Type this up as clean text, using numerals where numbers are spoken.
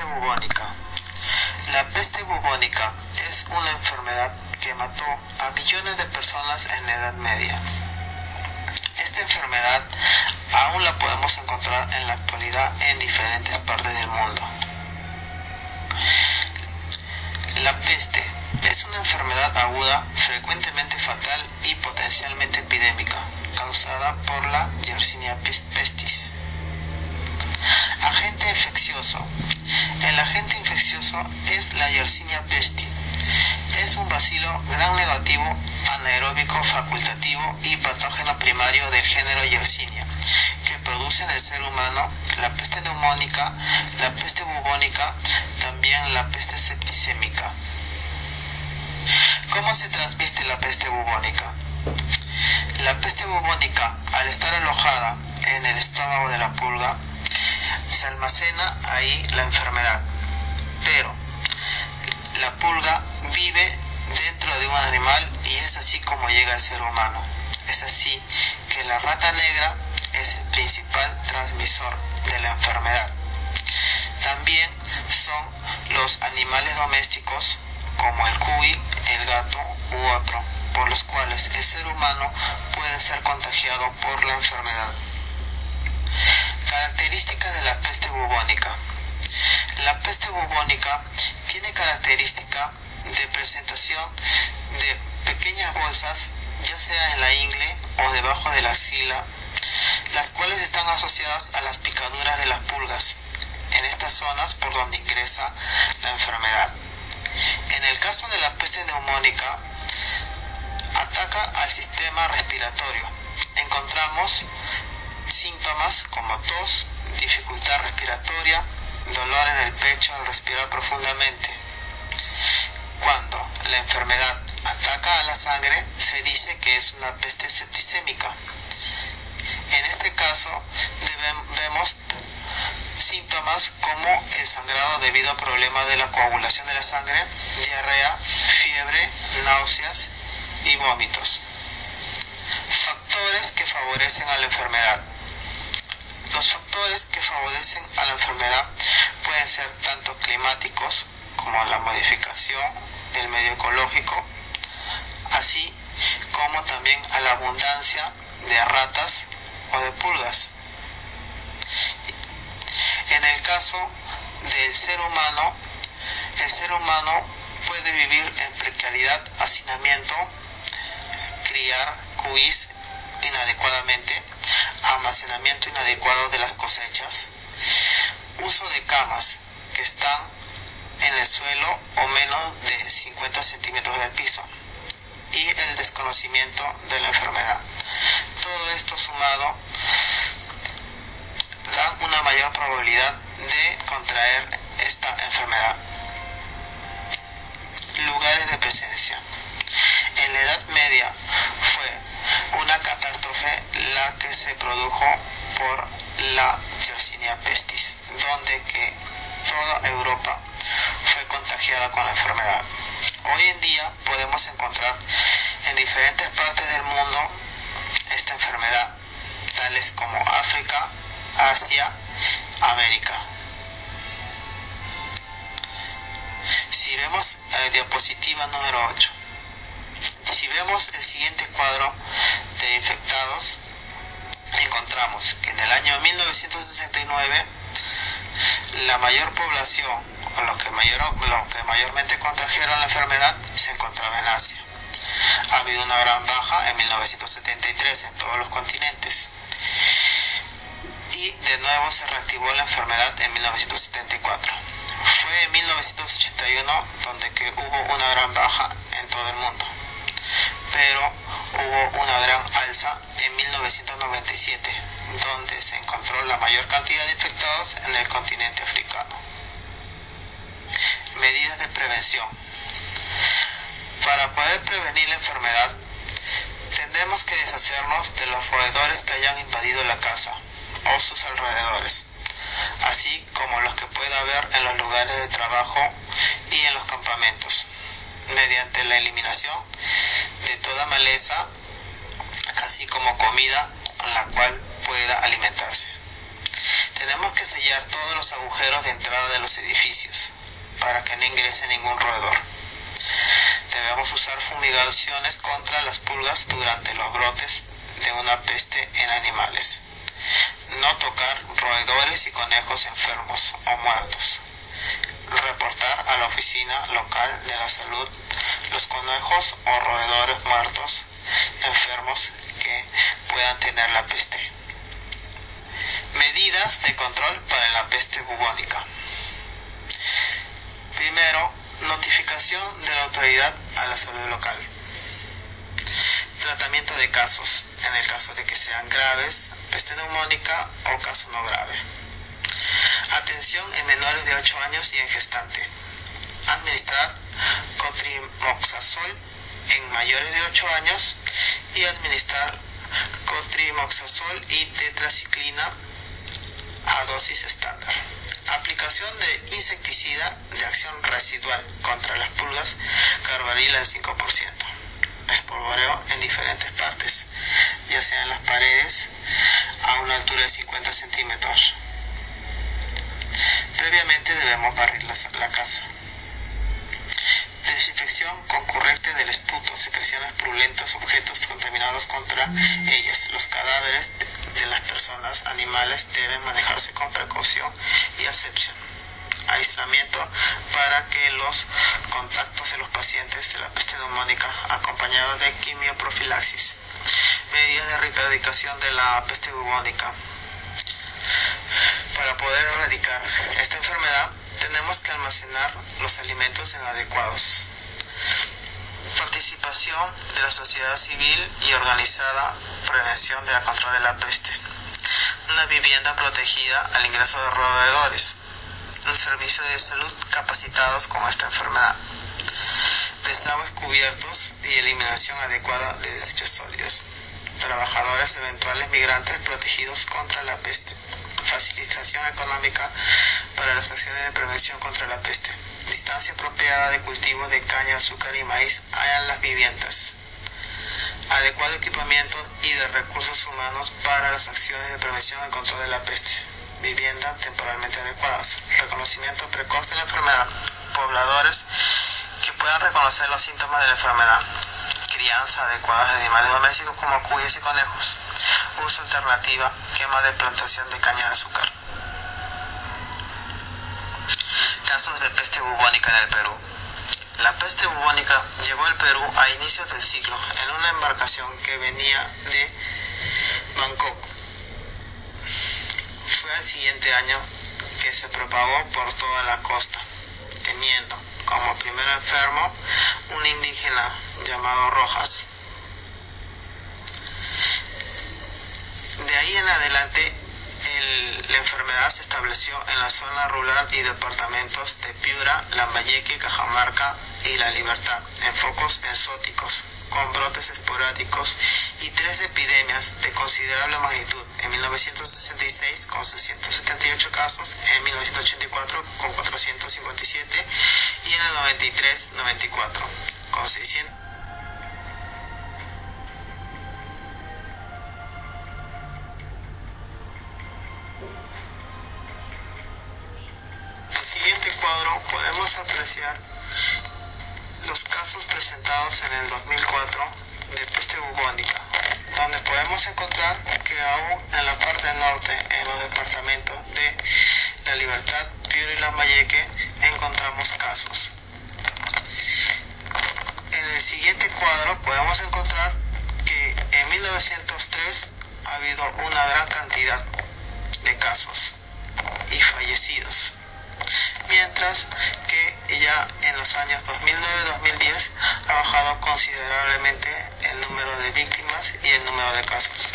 bubónica. La peste bubónica es una enfermedad que mató a millones de personas en la Edad Media. Esta enfermedad aún la podemos encontrar en la actualidad en diferentes partes del mundo. La peste es una enfermedad aguda, frecuentemente fatal y potencialmente epidémica, causada por la Yersinia pestis. Agente infeccioso. El agente infeccioso es la Yersinia pestis. Es un bacilo gram negativo, anaeróbico facultativo y patógeno primario del género Yersinia, que produce en el ser humano la peste neumónica, la peste bubónica, también la peste septicémica. ¿Cómo se transmite la peste bubónica? La peste bubónica, al estar alojada en el estómago de la pulga, se almacena ahí la enfermedad, pero la pulga vive dentro de un animal y es así como llega al ser humano. Es así que la rata negra es el principal transmisor de la enfermedad. También son los animales domésticos como el cuy, el gato u otro, por los cuales el ser humano puede ser contagiado por la enfermedad. Características de la peste bubónica. La peste bubónica tiene característica de presentación de pequeñas bolsas, ya sea en la ingle o debajo de la axila, las cuales están asociadas a las picaduras de las pulgas, en estas zonas por donde ingresa la enfermedad. En el caso de la peste neumónica, ataca al sistema respiratorio. Encontramos síntomas como tos, dificultad respiratoria, dolor en el pecho al respirar profundamente. Cuando la enfermedad ataca a la sangre, se dice que es una peste septicémica. En este caso, vemos síntomas como el sangrado debido a problemas de la coagulación de la sangre, diarrea, fiebre, náuseas y vómitos. Factores que favorecen a la enfermedad. Los factores que favorecen a la enfermedad pueden ser tanto climáticos como la modificación del medio ecológico, así como también a la abundancia de ratas o de pulgas. En el caso del ser humano, el ser humano puede vivir en precariedad, hacinamiento, criar cuis inadecuadamente, almacenamiento inadecuado de las cosechas, uso de camas que están en el suelo o menos de 50 centímetros del piso y el desconocimiento de la enfermedad. Todo esto sumado dan una mayor probabilidad de contraer esta enfermedad. Lugares de presencia. En la Edad Media fue una catástrofe la que se produjo por la Yersinia pestis, donde que toda Europa fue contagiada con la enfermedad. Hoy en día podemos encontrar en diferentes partes del mundo esta enfermedad, tales como África, Asia, América. Si vemos diapositiva número 8, si vemos el siguiente cuadro de infectados, encontramos que en el año 1969 la mayor población, o lo que mayormente contrajeron la enfermedad, se encontraba en Asia. Ha habido una gran baja en 1973 en todos los continentes. Y de nuevo se reactivó la enfermedad en 1974. Fue en 1981 donde que hubo una gran baja en todo el mundo, pero hubo una gran alza en 1997, donde se encontró la mayor cantidad de infectados en el continente africano. Medidas de prevención. Para poder prevenir la enfermedad, tendremos que deshacernos de los roedores que hayan invadido la casa o sus alrededores, así como los que pueda haber en los lugares de trabajo y en los campamentos, mediante la eliminación de toda maleza, así como comida con la cual pueda alimentarse. Tenemos que sellar sellar todos los agujeros de entrada de los edificios para que no ingrese ningún roedor. Debemos usar fumigaciones contra las pulgas durante los brotes de una peste en animales. No tocar roedores y conejos enfermos o muertos. Reportar a la oficina local de la salud los conejos o roedores muertos enfermos que puedan tener la peste. Medidas de control para la peste bubónica. Primero, notificación de la autoridad a la salud local. Tratamiento de casos, en el caso de que sean graves, peste neumónica o caso no grave. Atención en menores de 8 años y en gestante. Administrar cotrimoxazol en mayores de 8 años y administrar cotrimoxazol y tetraciclina a dosis estándar. Aplicación de insecticida de acción residual contra las pulgas carbarila de 5%. Espolvoreo en diferentes partes, ya sea en las paredes a una altura de 50 centímetros. Previamente debemos barrer la casa. Desinfección concurrente del esputo, secreciones purulentas, objetos contaminados contra ellas. Los cadáveres de las personas, animales deben manejarse con precaución y asepsia. Aislamiento para que los contactos de los pacientes de la peste neumónica acompañados de quimioprofilaxis. Medidas de erradicación de la peste bubónica. Para poder erradicar esta enfermedad tenemos que almacenar los alimentos en adecuados. Participación de la sociedad civil y organizada, prevención de la control de la peste. Una vivienda protegida al ingreso de roedores. Un servicio de salud capacitados con esta enfermedad. Desagües cubiertos y eliminación adecuada de desechos sólidos. Trabajadores eventuales migrantes protegidos contra la peste. Facilitación económica para las acciones de prevención contra la peste. Distancia apropiada de cultivos de caña, azúcar y maíz en las viviendas. Adecuado equipamiento y de recursos humanos para las acciones de prevención y control de la peste. Vivienda temporalmente adecuadas. Reconocimiento precoz de la enfermedad. Pobladores que puedan reconocer los síntomas de la enfermedad. Crianza adecuada de animales domésticos como cuyes y conejos. Uso alternativa, quema de plantación de caña de azúcar. Casos de peste bubónica en el Perú. La peste bubónica llegó al Perú a inicios del siglo en una embarcación que venía de Bangkok. Fue al siguiente año que se propagó por toda la costa, teniendo como primer enfermo un indígena llamado Rojas. De ahí en adelante la enfermedad se estableció en la zona rural y departamentos de Piura, Lambayeque, Cajamarca y La Libertad, en focos exóticos, con brotes esporádicos y 3 epidemias de considerable magnitud, en 1966 con 678 casos, en 1984 con 457 y en el 93-94 con 600. En el siguiente cuadro podemos apreciar los casos presentados en el 2004 de peste bubónica, donde podemos encontrar que aún en la parte norte, en los departamentos de La Libertad, Piura y Lambayeque, encontramos casos. En el siguiente cuadro podemos encontrar que en 1903 ha habido una gran cantidad de casos y fallecidos, mientras que ya en los años 2009-2010 ha bajado considerablemente el número de víctimas y el número de casos.